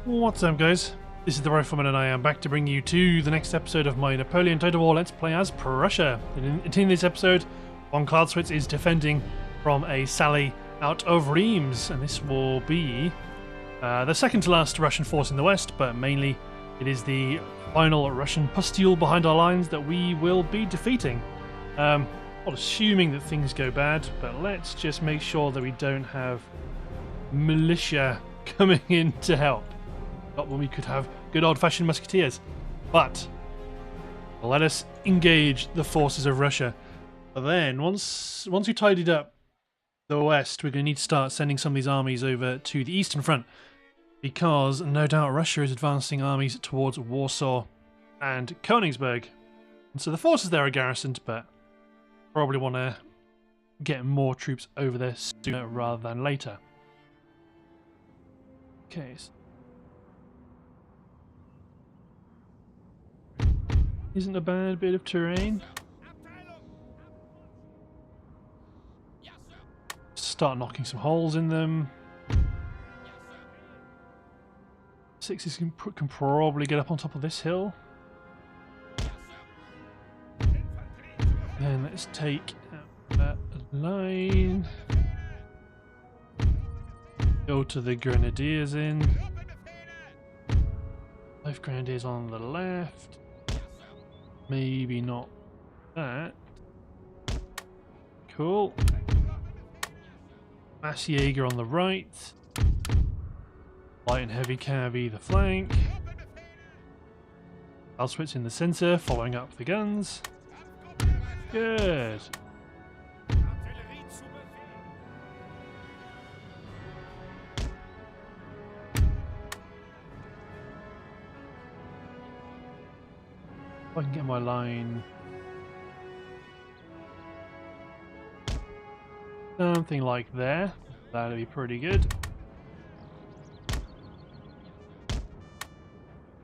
What's up, guys? This is the Rifleman, and I am back to bring you to the next episode of my Napoleon Total War Let's Play as Prussia. In this episode, von Clausewitz is defending from a sally out of Reims, and this will be the second to last Russian force in the west, but mainly it is the final Russian pustule behind our lines that we will be defeating. Not assuming that things go bad, but let's just make sure that we don't have militia coming in to help. Not when we could have good old-fashioned musketeers. But let us engage the forces of Russia. But then, once we tidied up the west, we're going to need to start sending some of these armies over to the eastern front, because no doubt Russia is advancing armies towards Warsaw and Königsberg. And so the forces there are garrisoned, but probably want to get more troops over there sooner rather than later. Okay. Isn't a bad bit of terrain. Start knocking some holes in them. Sixes can probably get up on top of this hill. Then let's take that line. Go to the grenadiers in. 5 grenadiers on the left. Maybe not that. Cool. Mass Jaeger on the right. Light and heavy cav the flank. Clausewitz in the centre, following up the guns. Good. If I can get my line something like there, that'll be pretty good.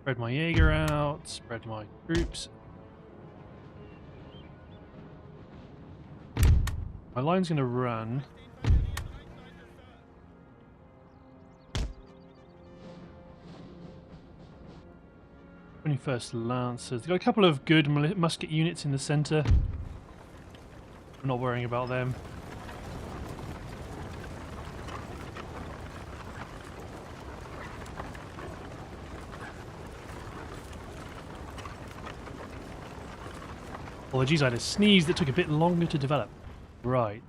Spread my Jaeger out, spread my troops. My line's going to run. 21st Lancers. They've got a couple of good musket units in the centre. I'm not worrying about them. Apologies, I had a sneeze that took a bit longer to develop. Right.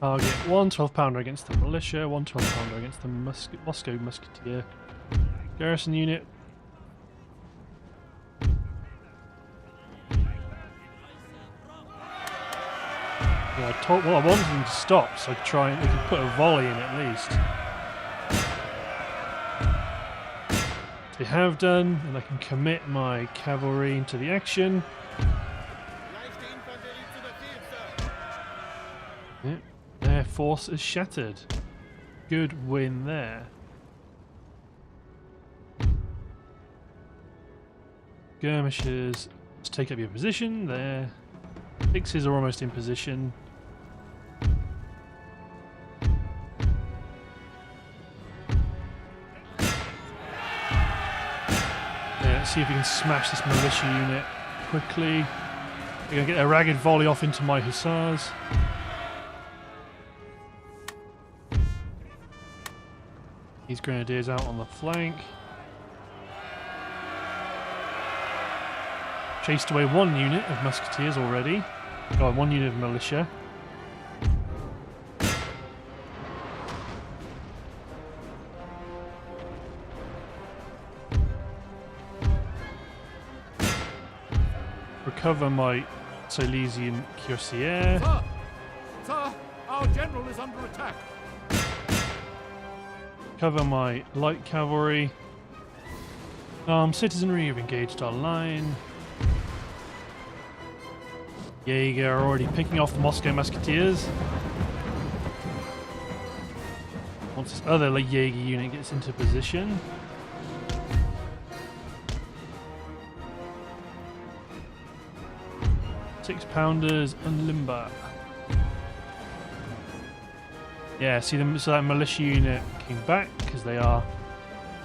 Target 1 12-pounder against the militia, 1 12-pounder against the Moscow musketeer. Garrison unit. Well, I wanted them to stop, so I could try and we could put a volley in at least. They have done, and I can commit my cavalry into the action. Yep. Their force is shattered. Good win there. Skirmishers, let's take up your position there. Sixes are almost in position. Yeah, let's see if we can smash this militia unit quickly. We're going to get a ragged volley off into my hussars. These grenadiers out on the flank. Chased away 1 unit of musketeers already. Oh, 1 unit of militia. Recover my Silesian cuirassier. Sir, our general is under attack. Cover my light cavalry. Citizenry have engaged our line. Jaeger are already picking off the Moscow musketeers. Once this other Jaeger unit gets into position. Six-pounders and limber. Yeah, see them. So that militia unit came back because they are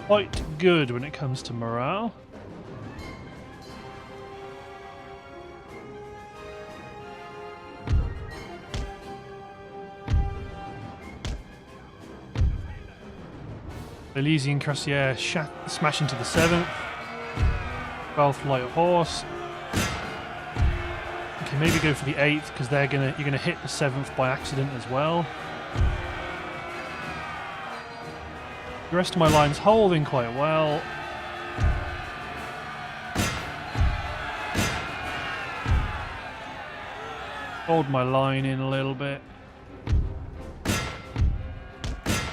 quite good when it comes to morale. Elysian Cuirassier smash into the 7th. 12th Light Horse. Okay, maybe go for the 8th because you're gonna hit the 7th by accident as well. The rest of my line's holding quite well. Hold my line in a little bit.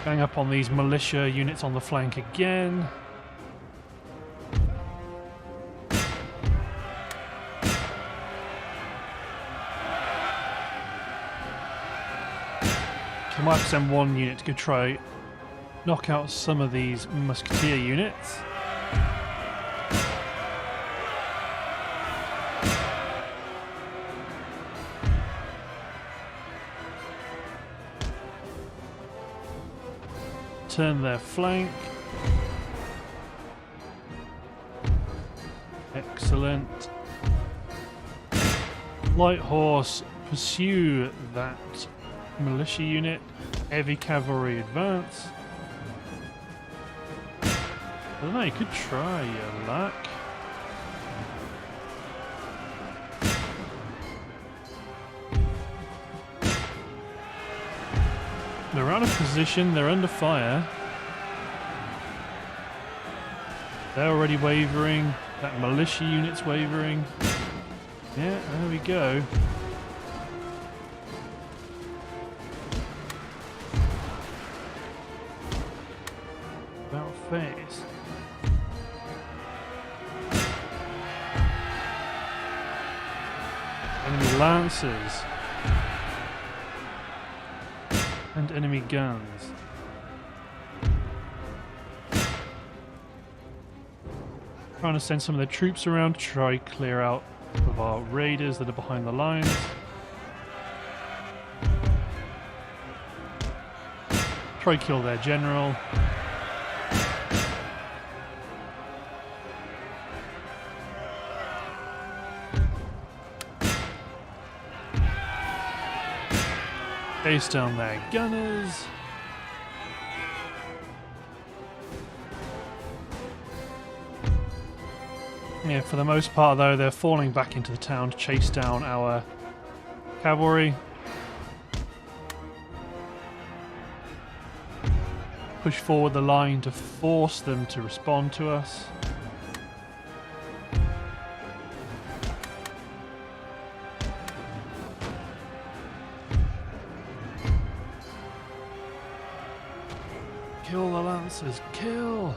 Gang up on these militia units on the flank again. I might send one unit to go try knock out some of these musketeer units. Turn their flank. Excellent. Light horse, pursue that militia unit. Heavy cavalry advance. I don't know, you could try your luck. They're out of position, they're under fire. They're already wavering. That militia unit's wavering. Yeah, there we go. About face. Enemy lancers. And enemy guns. Trying to send some of their troops around to try clear out of our raiders that are behind the lines. Try kill their general. Chase down their gunners. Yeah, for the most part though, they're falling back into the town to chase down our cavalry. Push forward the line to force them to respond to us. Kill the lancers, kill!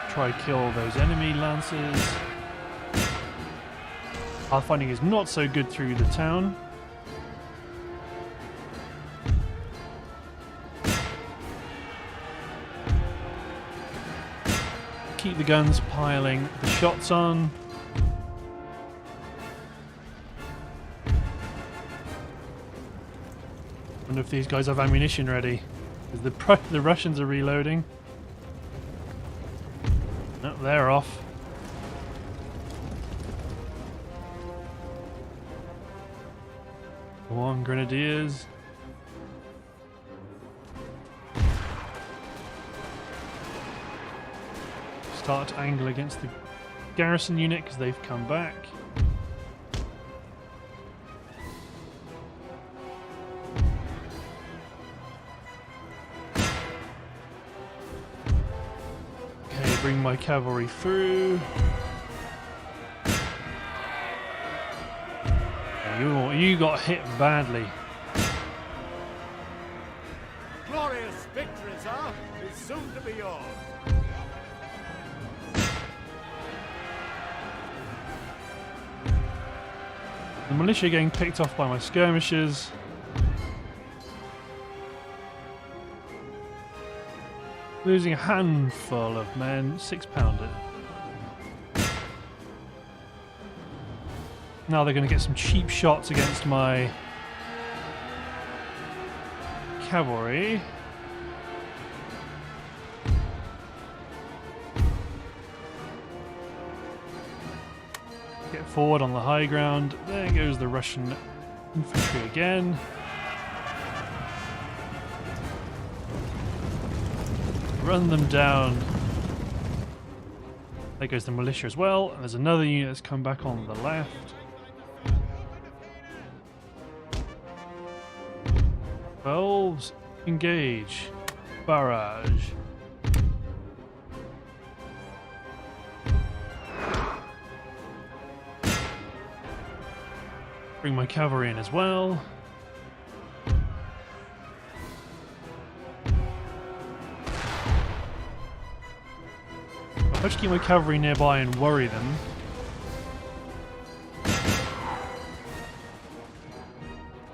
Try kill those enemy lancers. Our fighting is not so good through the town. Keep the guns piling the shots on. Wonder if these guys have ammunition ready. The Russians are reloading. No, they're off. Go on, grenadiers. Start to angle against the garrison unit because they've come back. Bring my cavalry through. You got hit badly. Glorious victory, sir, is soon to be yours. The militia are getting picked off by my skirmishers. Losing a handful of men, 6-pounder. Now they're going to get some cheap shots against my cavalry. Get forward on the high ground. There goes the Russian infantry again. Run them down. There goes the militia as well. And there's another unit that's come back on the left. Elves, engage. Barrage. Bring my cavalry in as well. I'll just keep my cavalry nearby and worry them.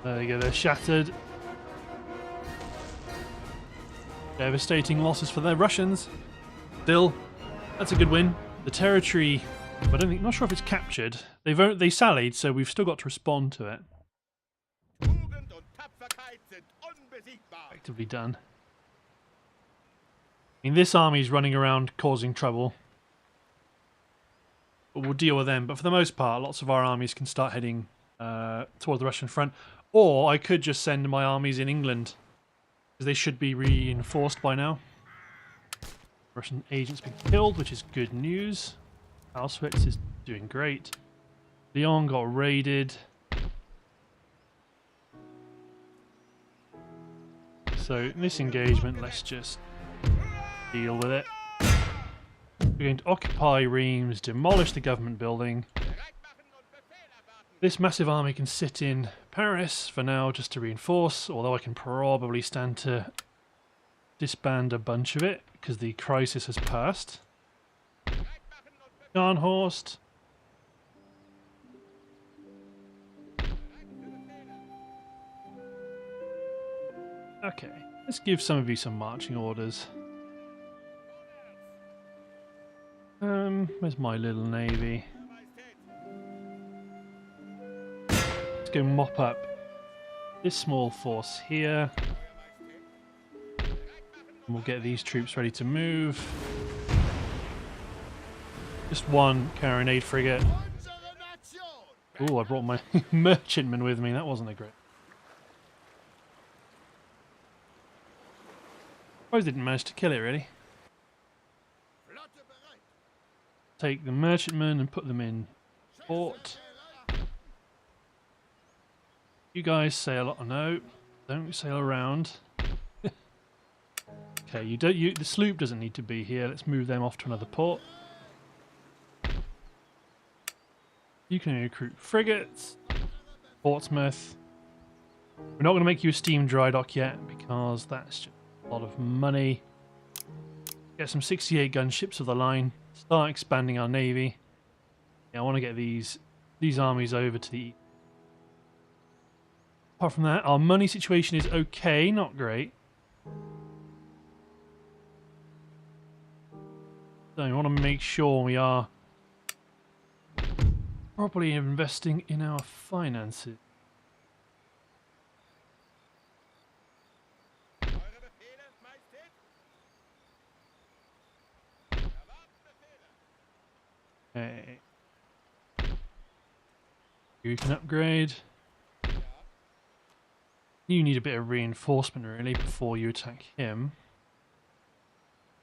There you go, they're shattered. Devastating losses for the Russians. Still, that's a good win. The territory, not sure if it's captured. They sallied, so we've still got to respond to it. Effectively done. I mean, this army's running around causing trouble. But we'll deal with them. But for the most part, lots of our armies can start heading toward the Russian front. Or I could just send my armies in England, because they should be reinforced by now. Russian agent's been killed, which is good news. Auschwitz is doing great. Lyon got raided. So in this engagement, let's just deal with it. We're going to occupy Reims, demolish the government building. This massive army can sit in Paris for now just to reinforce, although I can probably stand to disband a bunch of it because the crisis has passed. Scharnhorst. Okay, let's give some of you some marching orders. Where's my little navy? Let's go mop up this small force here. And we'll get these troops ready to move. Just one carronade frigate. Oh, I brought my merchantman with me. That wasn't a great. I didn't manage to kill it, really. Take the merchantmen and put them in port. You guys sail. Oh, no, don't sail around. Okay, the sloop doesn't need to be here. Let's move them off to another port. You can recruit frigates. Portsmouth. We're not going to make you a steam dry dock yet because that's just a lot of money. Get some 68 gun ships of the line. Start expanding our navy. Yeah, I want to get these armies over to the east. Apart from that, our money situation is okay, not great. So we want to make sure we are properly investing in our finances. Okay. You can upgrade. You need a bit of reinforcement really before you attack him.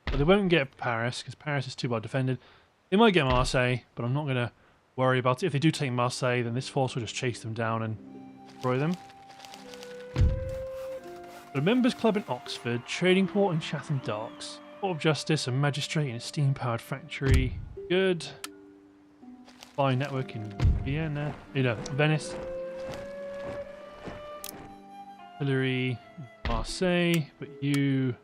But they won't get Paris because Paris is too well defended. They might get Marseille, but I'm not going to worry about it. If they do take Marseille, then this force will just chase them down and destroy them. Got a members club in Oxford, trading port in Chatham Docks, court of justice, a magistrate in a steam-powered factory. Good. Spy network in Vienna, Venice. Artillery, Marseille, but you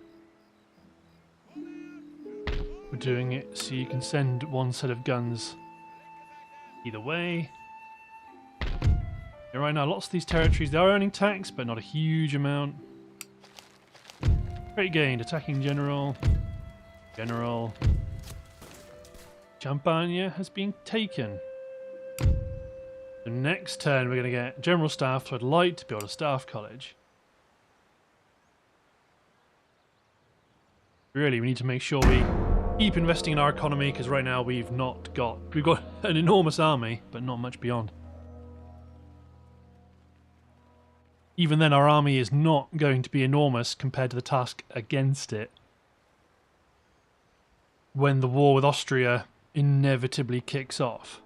were doing it so you can send one set of guns either way. Yeah, right now, lots of these territories, they are earning tax, but not a huge amount. Great gained, attacking general. Champagne has been taken. So The next turn we're going to get General Staff, so I'd like to build a Staff College. Really, we need to make sure we keep investing in our economy, because right now we've got an enormous army, but not much beyond. Even then, our army is not going to be enormous compared to the task against it when the war with Austria inevitably kicks off.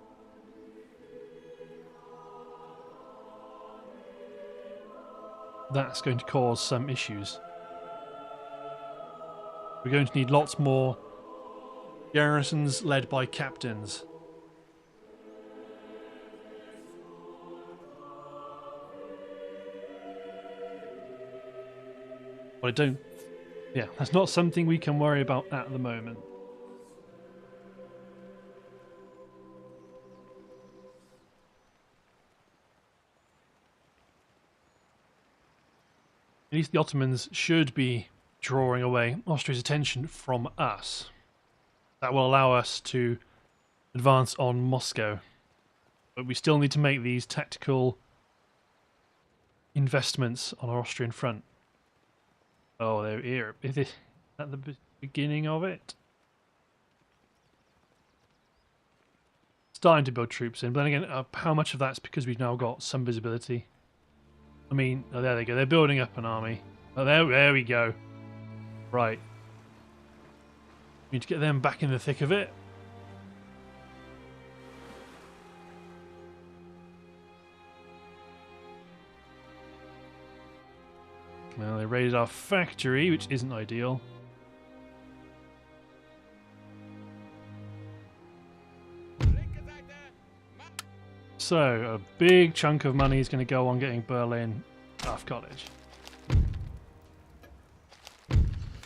That's going to cause some issues. We're going to need lots more garrisons led by captains. But I don't... Yeah, that's not something we can worry about at the moment. At least the Ottomans should be drawing away Austria's attention from us. That will allow us to advance on Moscow. But we still need to make these tactical investments on our Austrian front. Oh, they're here. Is that the beginning of it? Starting to build troops in, but then again, how much of that's because we've now got some visibility? I mean, oh, there they go. They're building up an army. Oh, there we go. Right. We need to get them back in the thick of it. Well, they raided our factory, which isn't ideal. So, a big chunk of money is going to go on getting Berlin Staff College.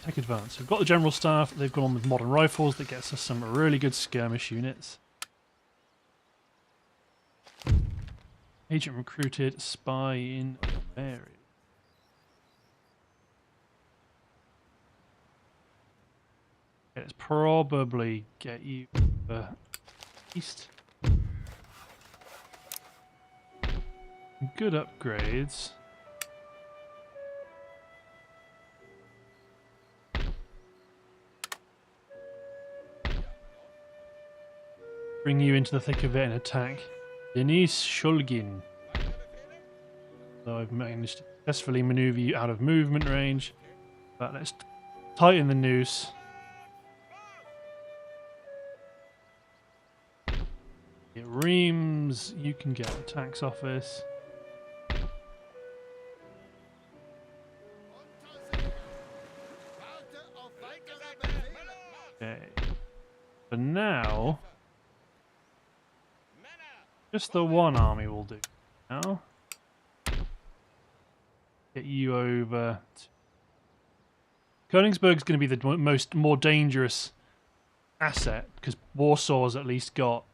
Take advance. We've got the General Staff. They've gone on with modern rifles. That gets us some really good skirmish units. Agent recruited. Spy in area. Let's probably get you east. Good upgrades. Bring you into the thick of it and attack Denis Shulgin. So I've managed to successfully maneuver you out of movement range. But let's tighten the noose. Get Reims, you can get a tax office. Okay. For now, just the one army will do. Now, get you over. Königsberg's going to be the more dangerous asset because Warsaw's at least got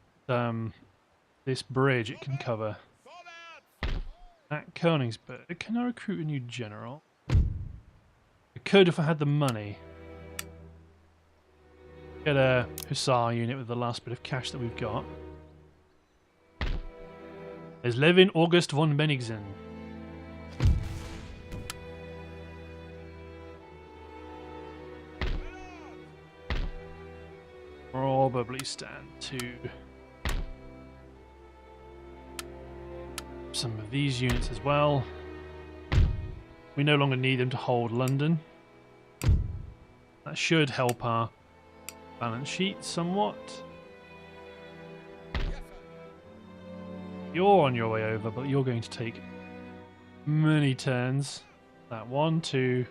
this bridge it can cover. At Königsberg, can I recruit a new general? I could if I had the money. Get a hussar unit with the last bit of cash that we've got. There's Levin August von Bennigsen. Probably stand to some of these units as well. We no longer need them to hold London. That should help our balance sheet somewhat. You're on your way over, but you're going to take many turns. That 1, 2,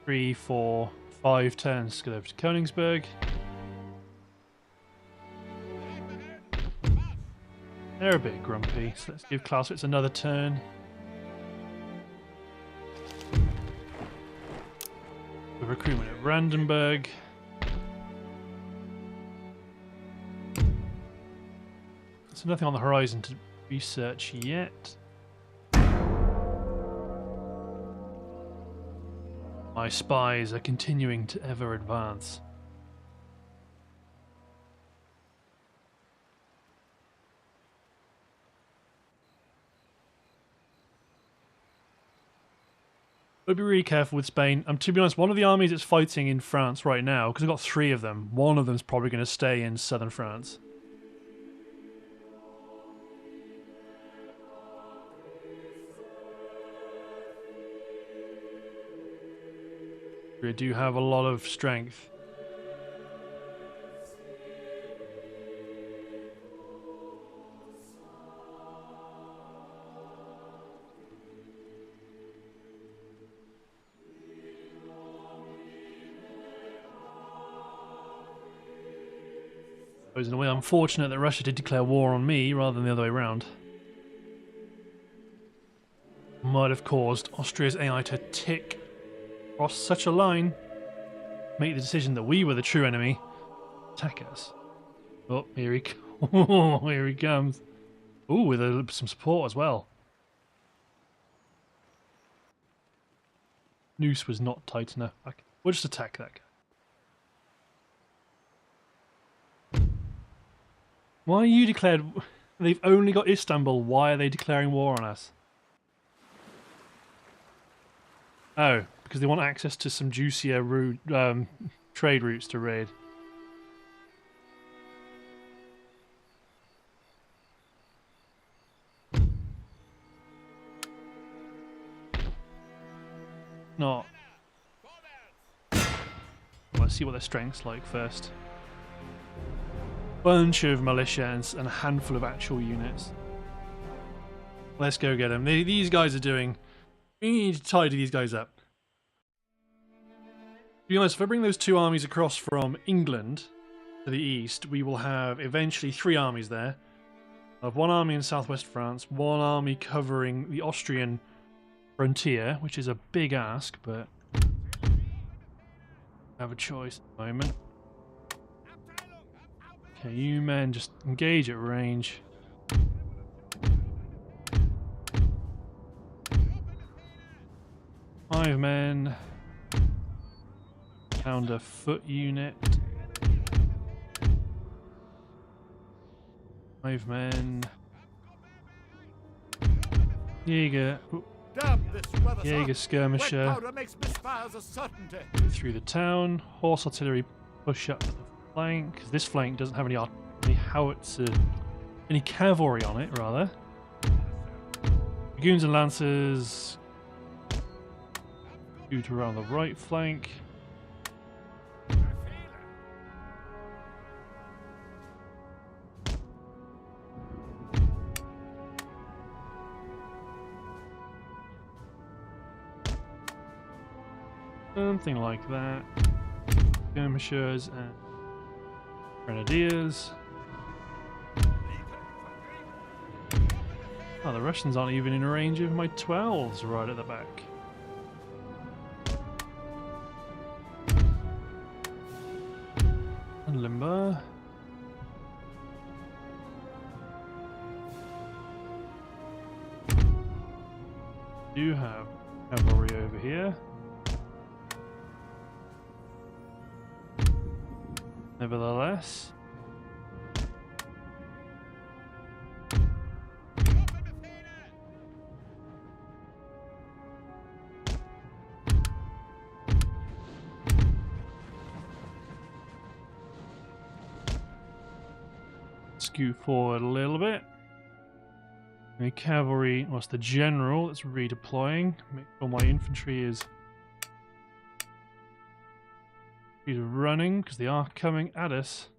3, 4, 5 turns to get over to Königsberg. They're a bit grumpy, so let's give Clausewitz another turn. The recruitment at Brandenburg. So nothing on the horizon to research yet. My spies are continuing to ever advance. But be really careful with Spain. To be honest, one of the armies that's fighting in France right now, because I've got 3 of them, one of them's probably going to stay in southern France. We do have a lot of strength. It was in a way unfortunate that Russia did declare war on me rather than the other way around. Might have caused Austria's AI to tick across such a line, make the decision that we were the true enemy, attack us. Oh, here he here he comes. Ooh, with some support as well. Noose was not tight enough. Okay, we'll just attack that guy. Why are you declared... They've only got Istanbul. Why are they declaring war on us? Oh, because they want access to some juicier trade routes to raid. Not. Let's see what their strength's like first. Bunch of militia and a handful of actual units. Let's go get them. These guys are doing... We need to tidy these guys up. To be honest, if I bring those 2 armies across from England to the east, we will have eventually 3 armies there. I'll have 1 army in southwest France, 1 army covering the Austrian frontier, which is a big ask, but I have a choice at the moment. Okay, you men just engage at range. Five men. Found a foot unit. 5 men. Jaeger. Jaeger skirmisher. Through the town. Horse artillery push up the flank. This flank doesn't have any howitzer, any cavalry on it, rather. Dragoons and lancers shoot around the right flank. Something like that. Skirmishers and grenadiers. Oh, the Russians aren't even in range of my 12s right at the back. And Limber. Do have cavalry over here. Nevertheless, scoot forward a little bit. The cavalry, what's the general that's redeploying? Make sure my infantry is running because they are coming at us.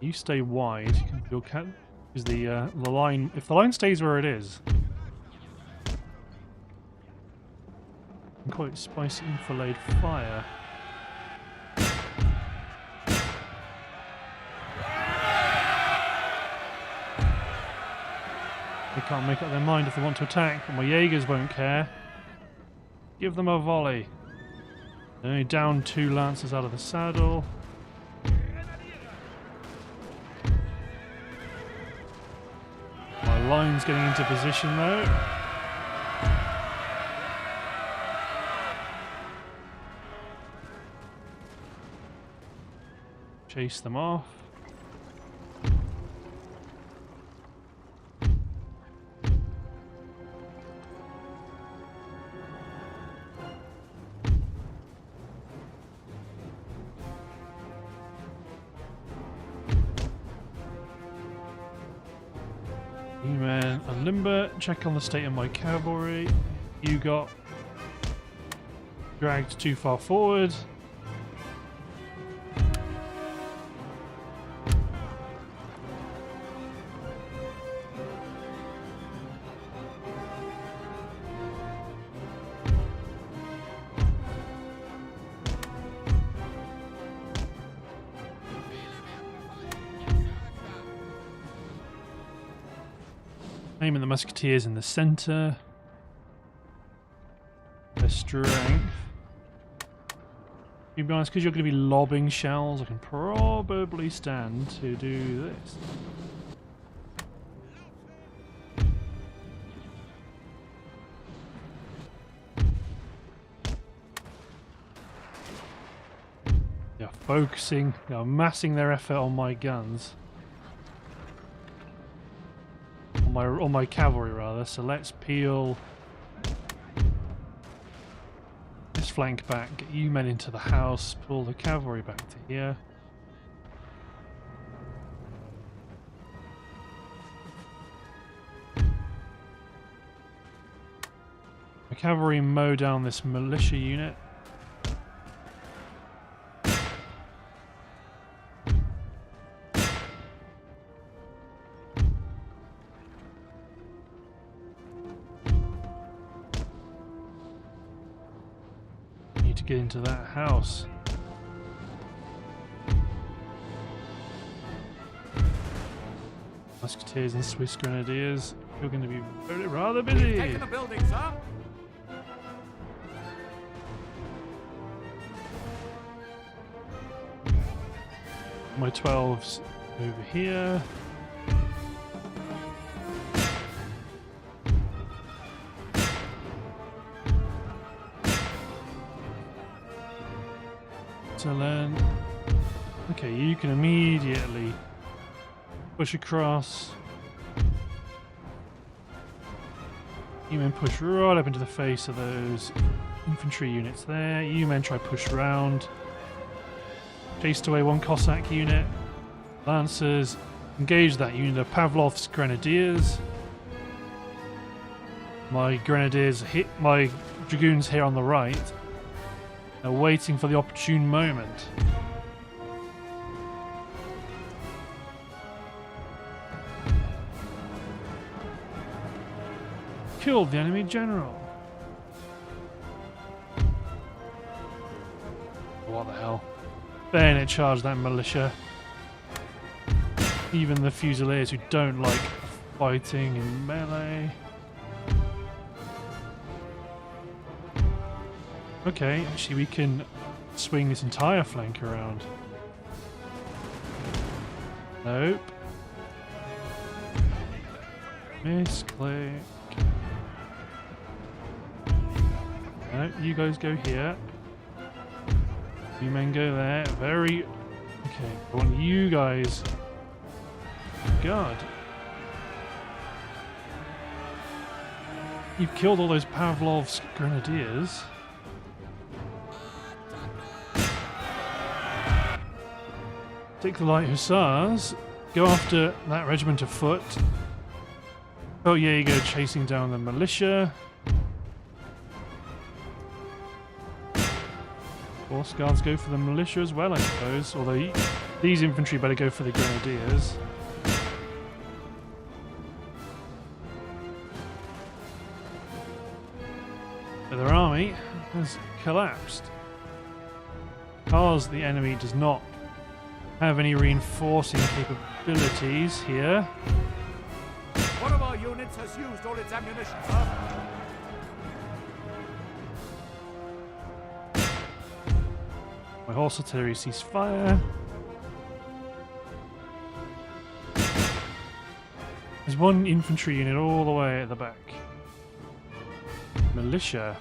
You stay wide. You'll because the line. If the line stays where it is, quite spicy enfilade fire. They can't make up their mind if they want to attack, but my Jaegers won't care. Give them a volley. Only down 2 lancers out of the saddle. My line's getting into position though. chase them off. You-man and limber. Check on the state of my cavalry. You got dragged too far forward. Aiming the musketeers in the centre. Their strength. To be honest, because you're going to be lobbing shells, I can probably stand to do this. They're focusing, they're massing their effort on my guns. On my cavalry rather, so let's peel this flank back, get you men into the house, pull the cavalry back to here. The cavalry mow down this militia unit. Get into that house. Musketeers and Swiss Grenadiers, you're going to be rather busy. Taking the building, sir. My 12s over here. So then, okay, you can immediately push across. You men push right up into the face of those infantry units there. You men try push round. Chased away one Cossack unit. Lancers engage that unit of Pavlov's Grenadiers. My Grenadiers hit my Dragoons here on the right. They're waiting for the opportune moment. Killed the enemy general. What the hell? Bayonet charge that militia. Even the Fusiliers who don't like fighting in melee. Okay, actually we can swing this entire flank around. Nope. Misclick. No, you guys go here. You men go there. Very... Okay, I want you guys... God. You've killed all those Pavlov's Grenadiers. Take the light hussars, go after that regiment of foot. Oh yeah, you go chasing down the militia. Horse guards go for the militia as well, I suppose. Although these infantry better go for the grenadiers. But their army has collapsed because the enemy does not have any reinforcing capabilities here. One of our units has used all its ammunition, sir. My horse artillery cease fire. There's one infantry unit all the way at the back. Militia.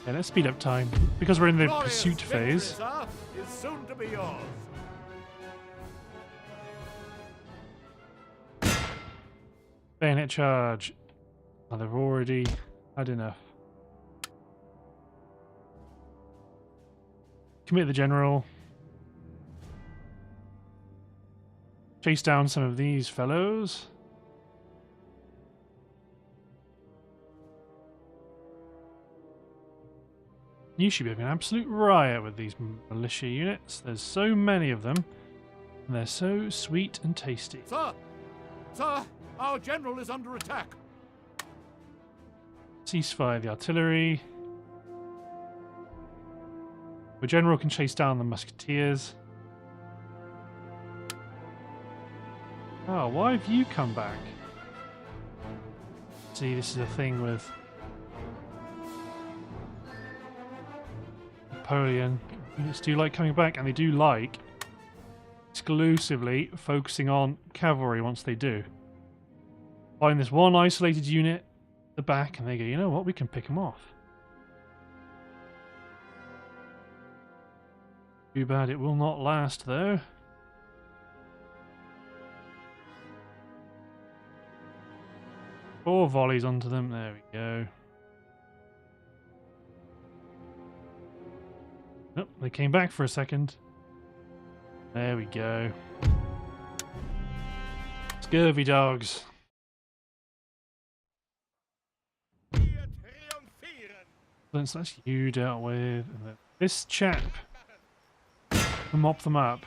Yeah, let's speed up time because we're in the Glorious pursuit victory, phase. sir, is soon to be yours. Bayonet charge. Oh, they've already had enough. Commit the general. Chase down some of these fellows. You should be having an absolute riot with these militia units. There's so many of them, and they're so sweet and tasty. Sir! Sir! Our general is under attack! Ceasefire the artillery. The general can chase down the musketeers. Oh, why have you come back? See, this is a thing with Napoleon. Units do like coming back, and they do like exclusively focusing on cavalry once they do. Find this one isolated unit at the back, and they go, you know what, we can pick them off. Too bad it will not last, though. Four volleys onto them, there we go. Oh, they came back for a second. There we go. Scurvy dogs. That's you dealt with. And then this chap will mop them up.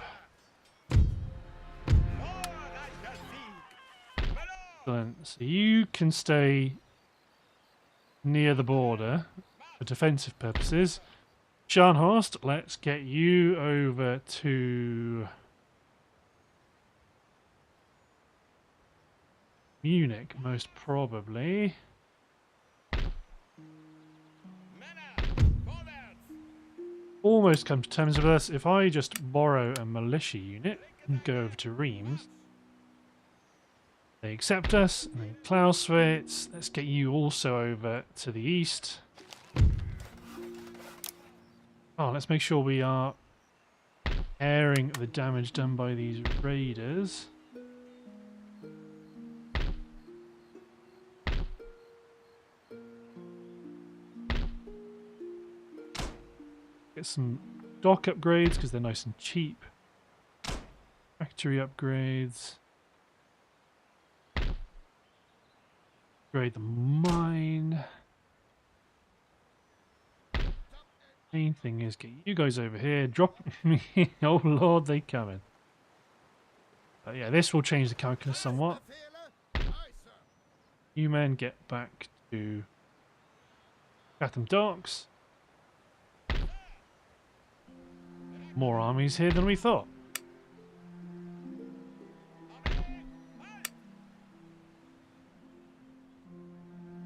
Excellent. So you can stay near the border for defensive purposes. Scharnhorst, let's get you over to Munich, most probably. Almost come to terms with us. If I just borrow a militia unit and go over to Reims, they accept us. And then Clausewitz, let's get you also over to the east. Oh, let's make sure we are airing the damage done by these raiders. Get some dock upgrades because they're nice and cheap. Factory upgrades. Upgrade the mine. Main thing is get you guys over here. Drop me. Oh lord, they coming. But yeah, this will change the calculus somewhat. You men get back to Chatham Docks. More armies here than we thought.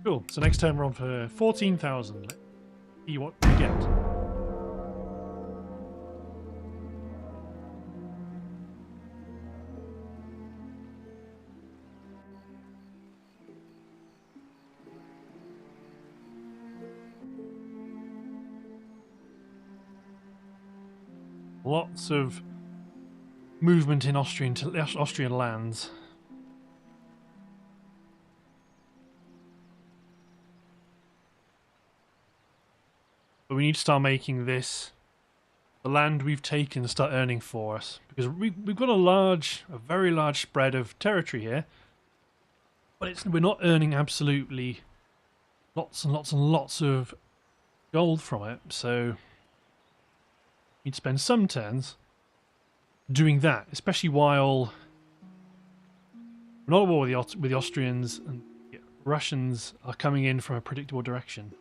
Cool. So next turn we're on for 14,000. Let's see what we get. Lots of movement in Austrian lands. But we need to start making this the land we've taken start earning for us, because we've got a very large spread of territory here, but we're not earning absolutely lots and lots and lots of gold from it. So you'd spend some turns doing that, especially while we're not at war with the Austrians and the Russians are coming in from a predictable direction.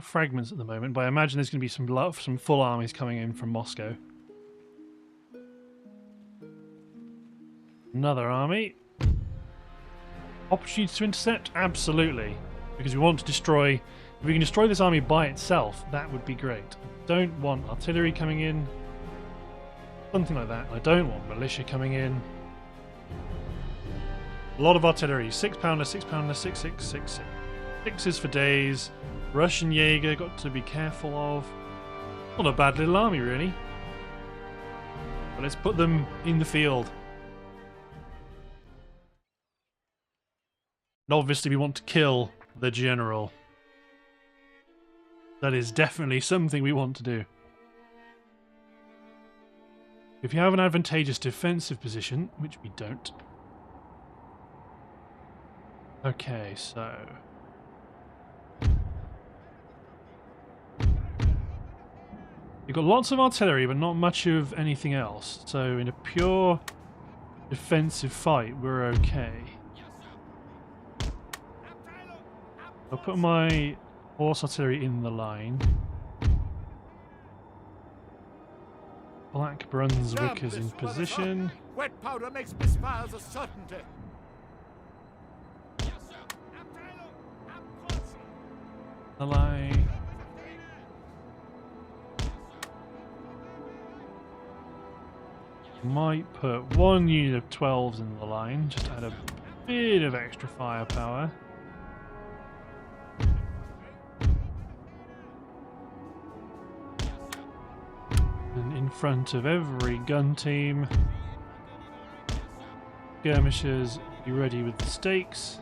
Fragments at the moment, but I imagine there's going to be some full armies coming in from Moscow. Another army. Opportunity to intercept? Absolutely. Because we want to destroy... If we can destroy this army by itself, that would be great. Don't want artillery coming in. Something like that. I don't want militia coming in. A lot of artillery. 6-pounder, 6-pounder, 6-6-6-6. Sixes for days. Russian Jaeger, got to be careful of. Not a bad little army, really. But let's put them in the field. And obviously we want to kill the general. That is definitely something we want to do. If you have an advantageous defensive position, which we don't. Okay, so... You've got lots of artillery, but not much of anything else. So in a pure defensive fight, we're okay. I'll put my horse artillery in the line. Black Brunswick is in position. Wet powder makes misfires a certainty. The line. Might put one unit of 12s in the line, just add a bit of extra firepower. And in front of every gun team, skirmishers, be ready with the stakes.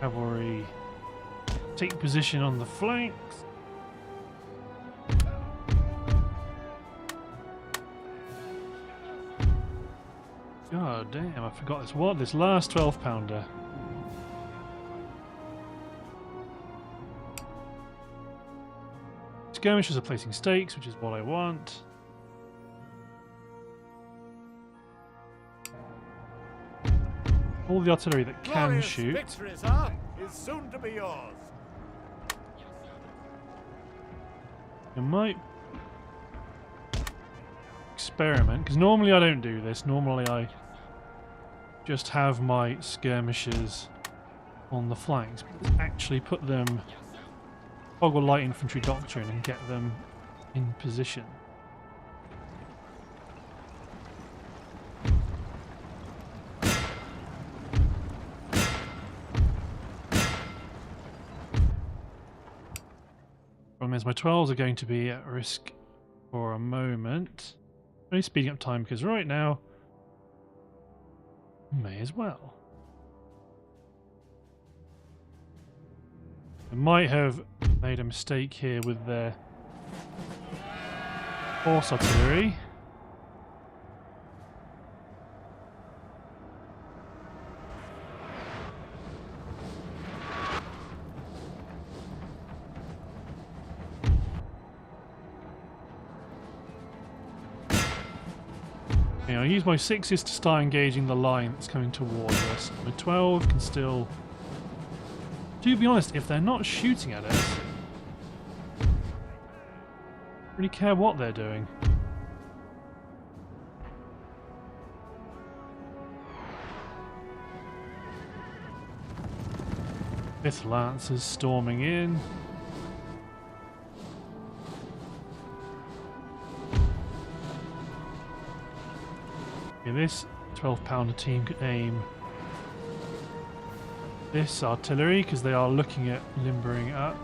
Cavalry, take position on the flanks. God damn, I forgot this. What? This last 12-pounder. Skirmishers are placing stakes, which is what I want. All the artillery that can Glorious shoot. victory, sir, is soon to be yours. You might experiment, because normally I don't do this. Normally I just have my skirmishers on the flanks, but let's actually put them toggle light infantry doctrine and get them in position. Problem is my 12s are going to be at risk for a moment. Only speeding up time because right now may as well. I might have made a mistake here with their horse artillery. I'll use my 6s to start engaging the line that's coming towards us. My 12 can still... To be honest, if they're not shooting at us, I don't really care what they're doing. Fifth Lancers storming in. This 12-pounder team could aim this artillery because they are looking at limbering up.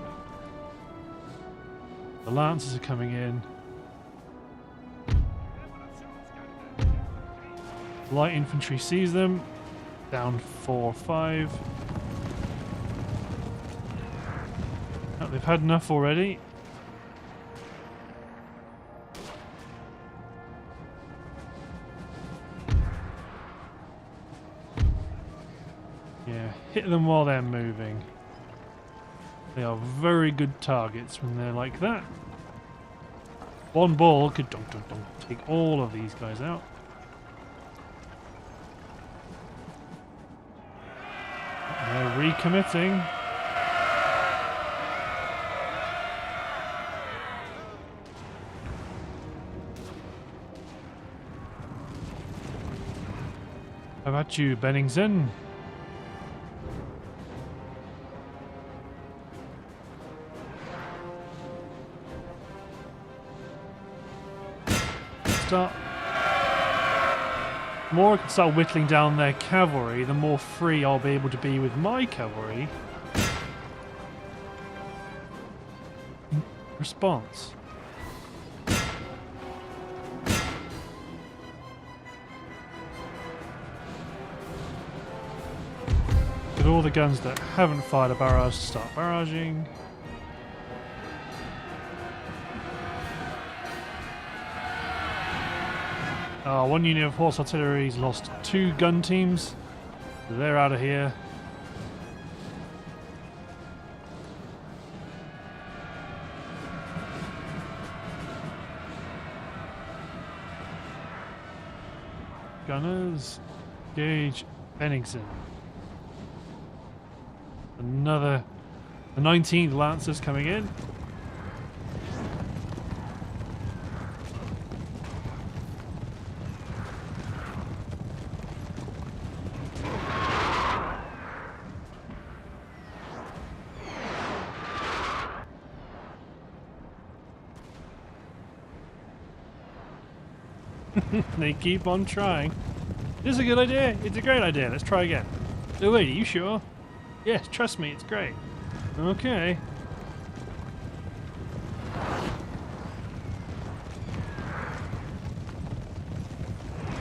The Lancers are coming in. Light infantry sees them. Down 4 or 5. Oh, they've had enough already. Yeah, hit them while they're moving. They are very good targets when they're like that. One ball could take all of these guys out. They're recommitting. How about you, Benningsen? start... The more I can start whittling down their cavalry, the more free I'll be able to be with my cavalry. Response. Get all the guns that haven't fired a barrage to start barraging. One unit of horse artillery's lost 2 gun teams. So they're out of here. Gunners, Gage, Bennington. The 19th Lancers coming in. They keep on trying. This is a good idea. It's a great idea. Let's try again. Oh wait, are you sure? Yes, trust me, it's great. Okay.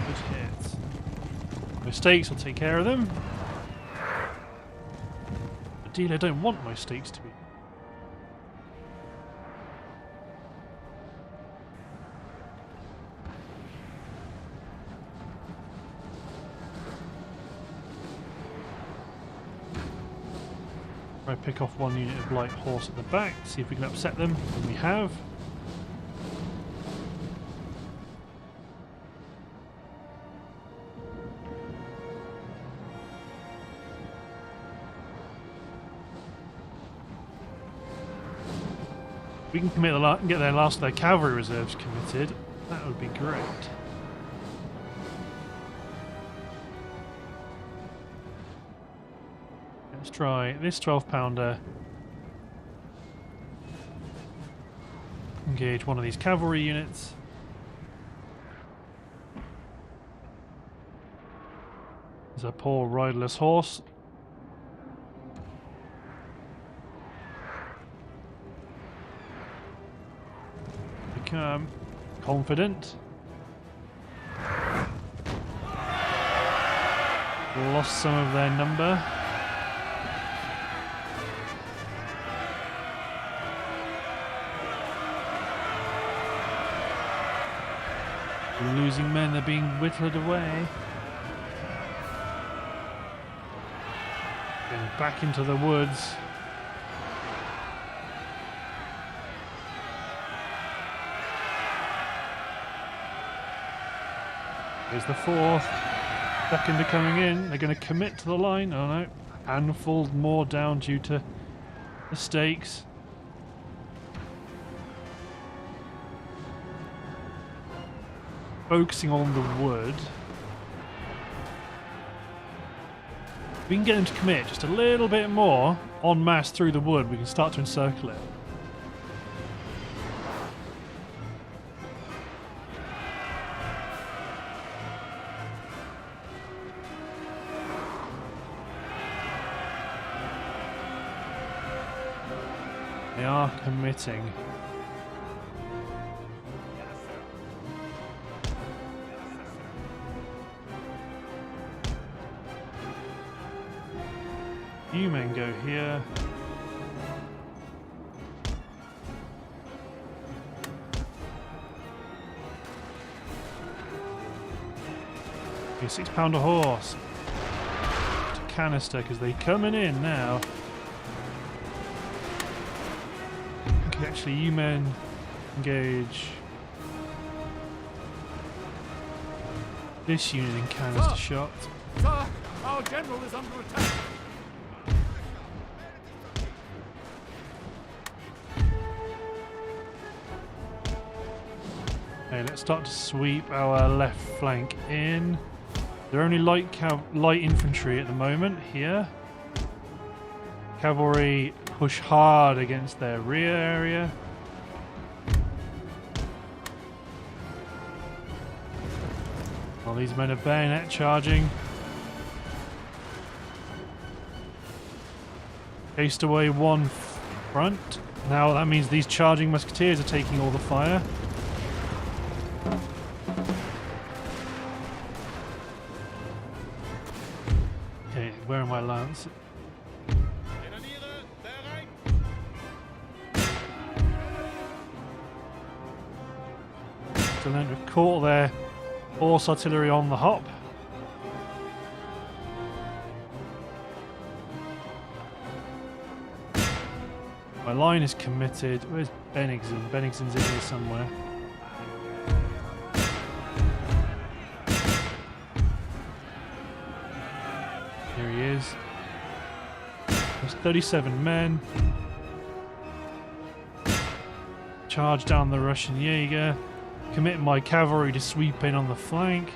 Good hits. Mistakes will take care of them. Ideally, I don't want my stakes to be. Try to pick off one unit of light horse at the back, see if we can upset them, and we have. If we can get their last of their cavalry reserves committed, that would be great. Let's try this 12-pounder. Engage one of these cavalry units. There's a poor riderless horse. Become confident. Lost some of their number. Losing men, they're being whittled away. Going back into the woods. Here's the 4th. Second are coming in. They're going to commit to the line. Oh no. Handful more down due to mistakes. Focusing on the wood. If we can get them to commit just a little bit more en masse through the wood, we can start to encircle it. They are committing. You men go here. A 6-pounder horse. To canister because they're coming in now. Okay, actually, you men engage this unit in canister shot. Sir, our general is under attack. Okay, let's start to sweep our left flank in. They're only light infantry at the moment here. Cavalry push hard against their rear area. All these men are bayonet charging. Chased away one front. Now that means these charging musketeers are taking all the fire. Okay, where are my lances? Excellent, we've caught their horse artillery on the hop. My line is committed. Where's Bennigsen? Bennigsen's in here somewhere. Here he is. There's 37 men. Charge down the Russian Jaeger. Commit my cavalry to sweep in on the flank.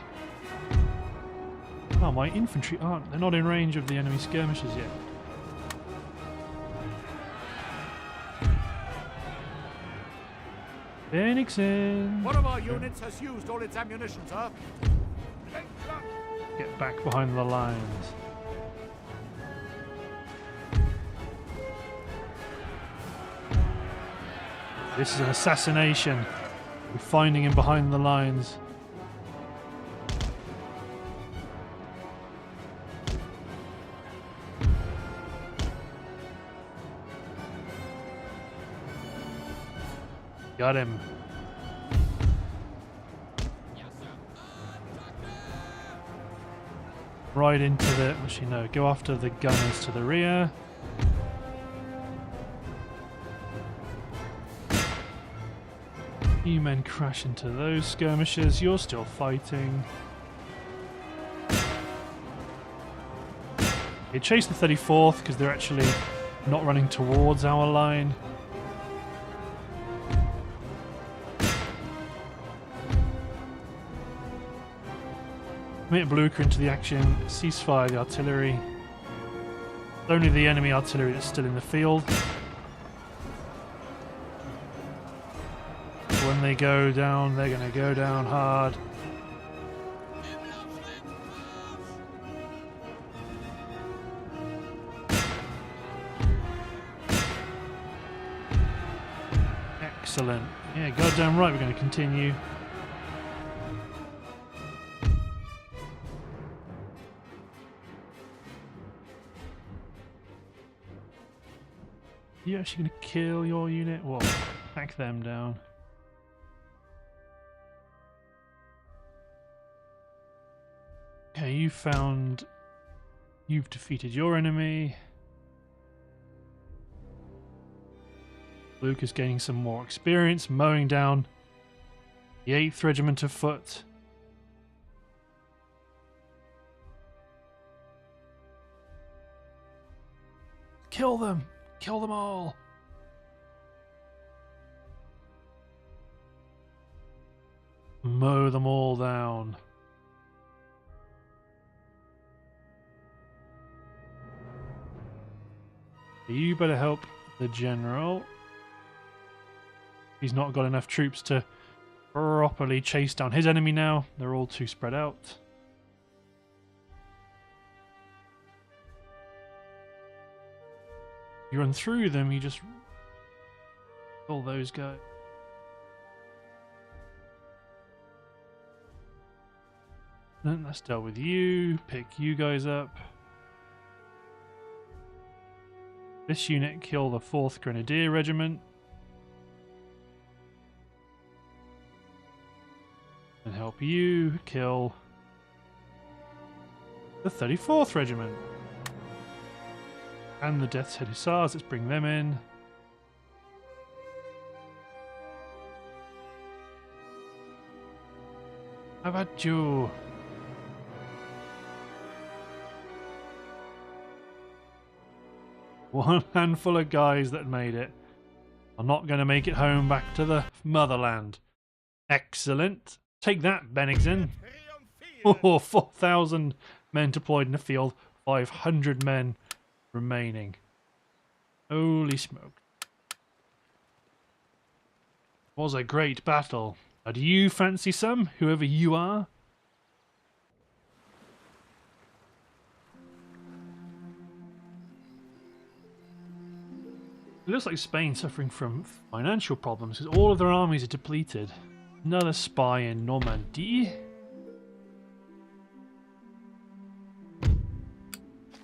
Oh, my infantry aren't. They're not in range of the enemy skirmishers yet. Bennigsen! One of our units has used all its ammunition, sir. Get back behind the lines. This is an assassination. We're finding him behind the lines. Got him. Right into the... Actually, no. Go after the gunners to the rear. You men crash into those skirmishers. You're still fighting. You chase the 34th because they're actually not running towards our line. Commit Blucher into the action, ceasefire the artillery. It's only the enemy artillery that's still in the field. When they go down, they're going to go down hard. Excellent. Yeah, goddamn right, we're going to continue. You actually going to kill your unit? Well, hack them down. Okay, you've defeated your enemy. Luke is gaining some more experience, mowing down the 8th Regiment of Foot. Kill them! Kill them all! Mow them all down. You better help the general. He's not got enough troops to properly chase down his enemy now. They're all too spread out. You run through them, you just kill those guys. Then let's deal with you. Pick you guys up. This unit kill the 4th Grenadier Regiment. And help you kill the 34th Regiment. And the Death's Head Hussars, let's bring them in. How about you? One handful of guys that made it are not going to make it home back to the motherland. Excellent. Take that, Bennigsen. Oh, 4,000 men deployed in the field, 500 men remaining. Holy smoke. Was a great battle. Do you fancy some, whoever you are? It looks like Spain's suffering from financial problems because all of their armies are depleted. Another spy in Normandy.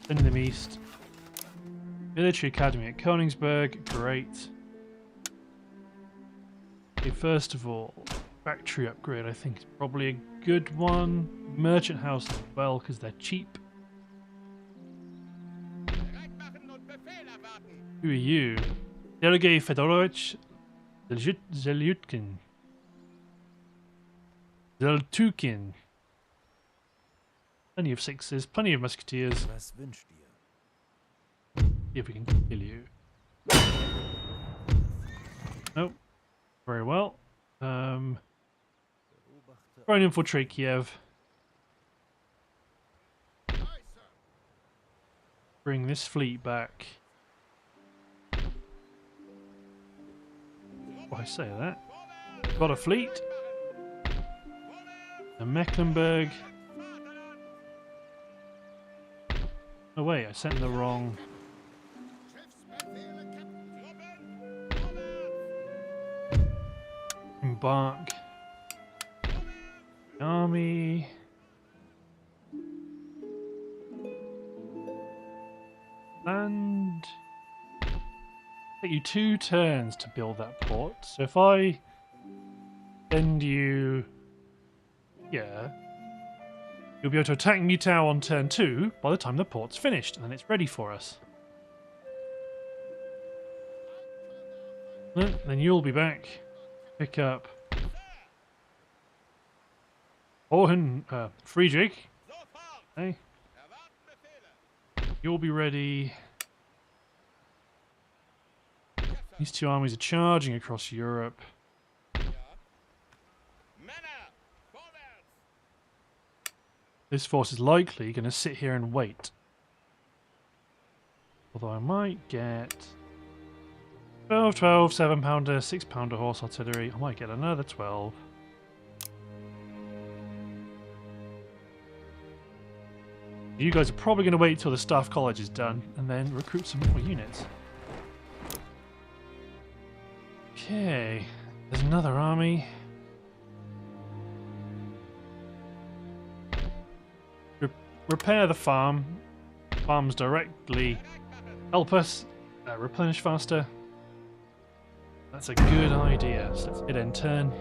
Send them east. Military Academy at Königsberg. Great. Okay, first of all, factory upgrade I think is probably a good one. Merchant house as well because they're cheap. Who are you? Sergei Fedorovich Zelyutkin. Zeltukin. Plenty of sixes, plenty of musketeers. See if we can kill you. Nope. Very well. Try and infiltrate Kiev. Bring this fleet back. Why say that? Got a fleet. And Mecklenburg. Oh wait, I sent the wrong. Embark. Army. And take you 2 turns to build that port. So if I send you here, you'll be able to attack Mutau on turn 2 by the time the port's finished, and then it's ready for us. Then you'll be back. Pick up Friedrich. Okay. You'll be ready. These 2 armies are charging across Europe. This force is likely going to sit here and wait. Although I might get 12, 7-pounder, 6-pounder horse artillery. I might get another 12. You guys are probably going to wait till the staff college is done and then recruit some more units. Okay, there's another army. Repair the farm. Farms directly help us replenish faster. That's a good idea. So let's hit end turn.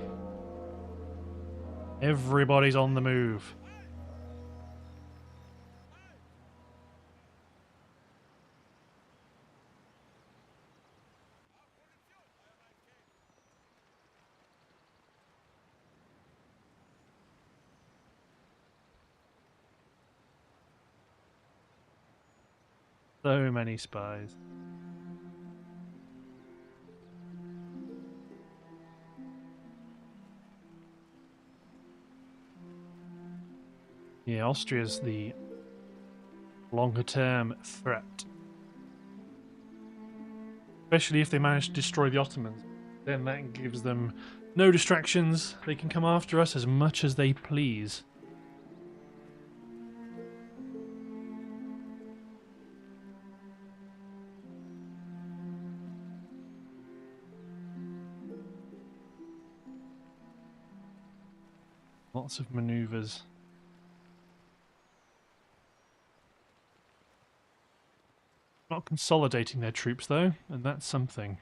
Everybody's on the move. So many spies. Yeah, Austria's the longer term threat. Especially if they manage to destroy the Ottomans. Then that gives them no distractions. They can come after us as much as they please. Lots of maneuvers. Not consolidating their troops though, and that's something.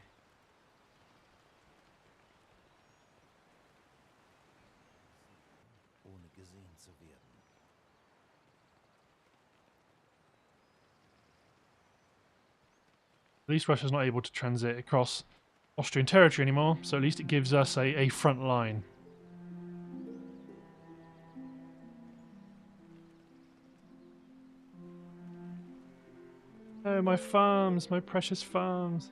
At least Russia's not able to transit across Austrian territory anymore, so at least it gives us a front line. Oh, my farms, my precious farms.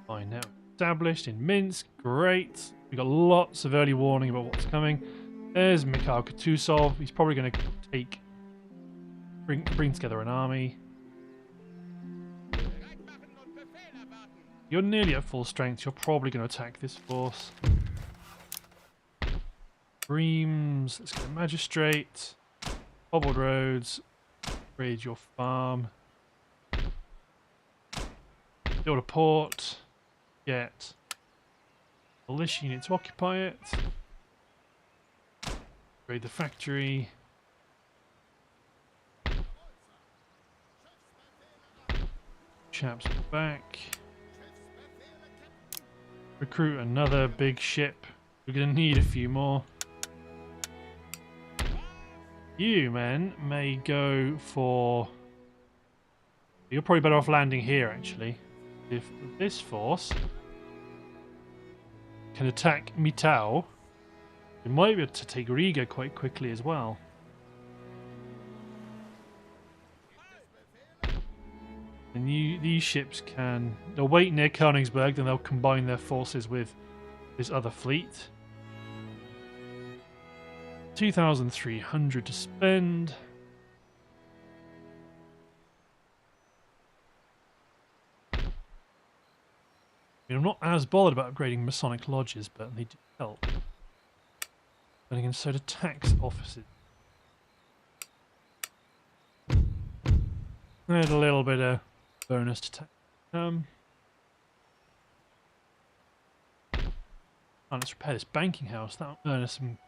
Fine, now established in Minsk, great. We got lots of early warning about what's coming. There's Mikhail Kutuzov. He's probably going to bring together an army. You're nearly at full strength. You're probably going to attack this force. Breams, let's go magistrate. Cobbled roads. Raid your farm. Build a port. Get a militia unit to occupy it. Raid the factory. Chaps back. Recruit another big ship. We're going to need a few more. You, men, may go for... You're probably better off landing here, actually. If this force can attack Mitau, we might be able to take Riga quite quickly as well. And these ships can... They'll wait near Königsberg, then they'll combine their forces with this other fleet. 2,300 to spend. I'm not as bothered about upgrading Masonic lodges, but they do help. And again, so do tax offices. Add a little bit of bonus to tax. Let's repair this banking house. That'll earn us some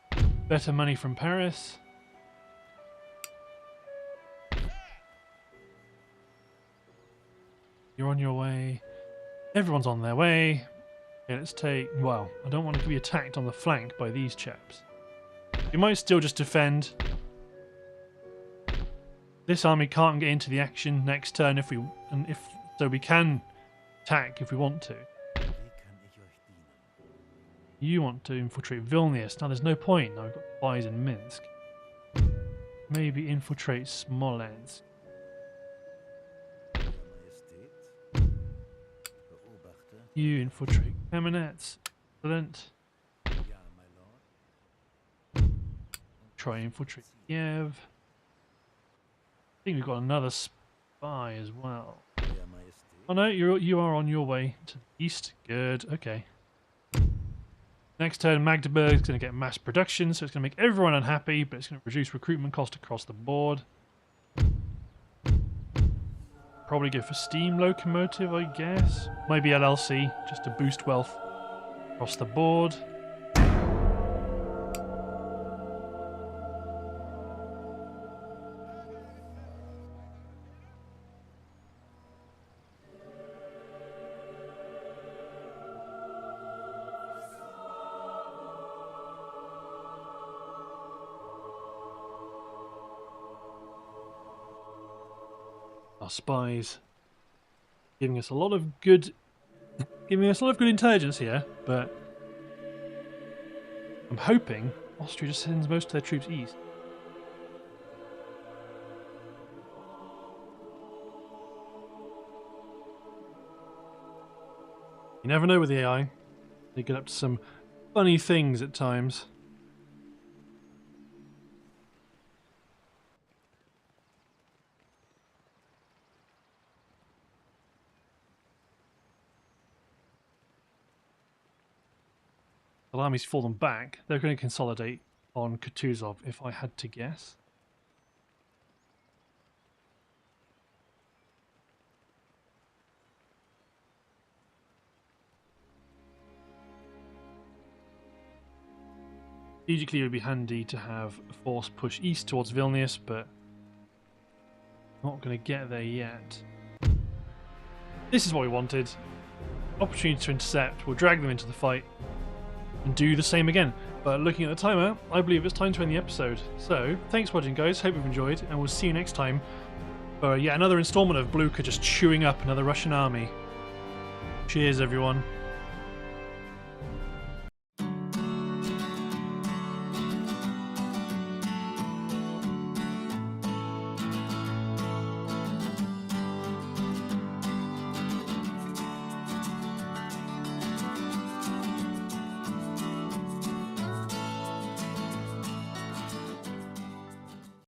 better money from Paris. You're on your way. Everyone's on their way. Okay, let's take... Well, I don't want to be attacked on the flank by these chaps. We might still just defend. This army can't get into the action next turn if we... And if so, we can attack if we want to. You want to infiltrate Vilnius. Now, there's no point. Now we've got spies in Minsk. Maybe infiltrate Smolensk. You infiltrate Kamenets. Excellent. Try infiltrate Kiev. I think we've got another spy as well. Oh no, you are on your way to the east. Good. Okay. Next turn, Magdeburg is going to get mass production, so it's going to make everyone unhappy, but it's going to reduce recruitment cost across the board. Probably go for steam locomotive, I guess. Maybe LLC, just to boost wealth across the board. Our spies giving us a lot of good intelligence here, but I'm hoping Austria just sends most of their troops east. You never know with the AI. They get up to some funny things at times. Allow me to fall them back. They're going to consolidate on Kutuzov, if I had to guess. Strategically, it would be handy to have a force push east towards Vilnius, but not going to get there yet. This is what we wanted. Opportunity to intercept. We'll drag them into the fight and do the same again. But looking at the timer, I believe it's time to end the episode. So, thanks for watching, guys. Hope you've enjoyed, and we'll see you next time for yet another installment of Blucher just chewing up another Russian army. Cheers, everyone.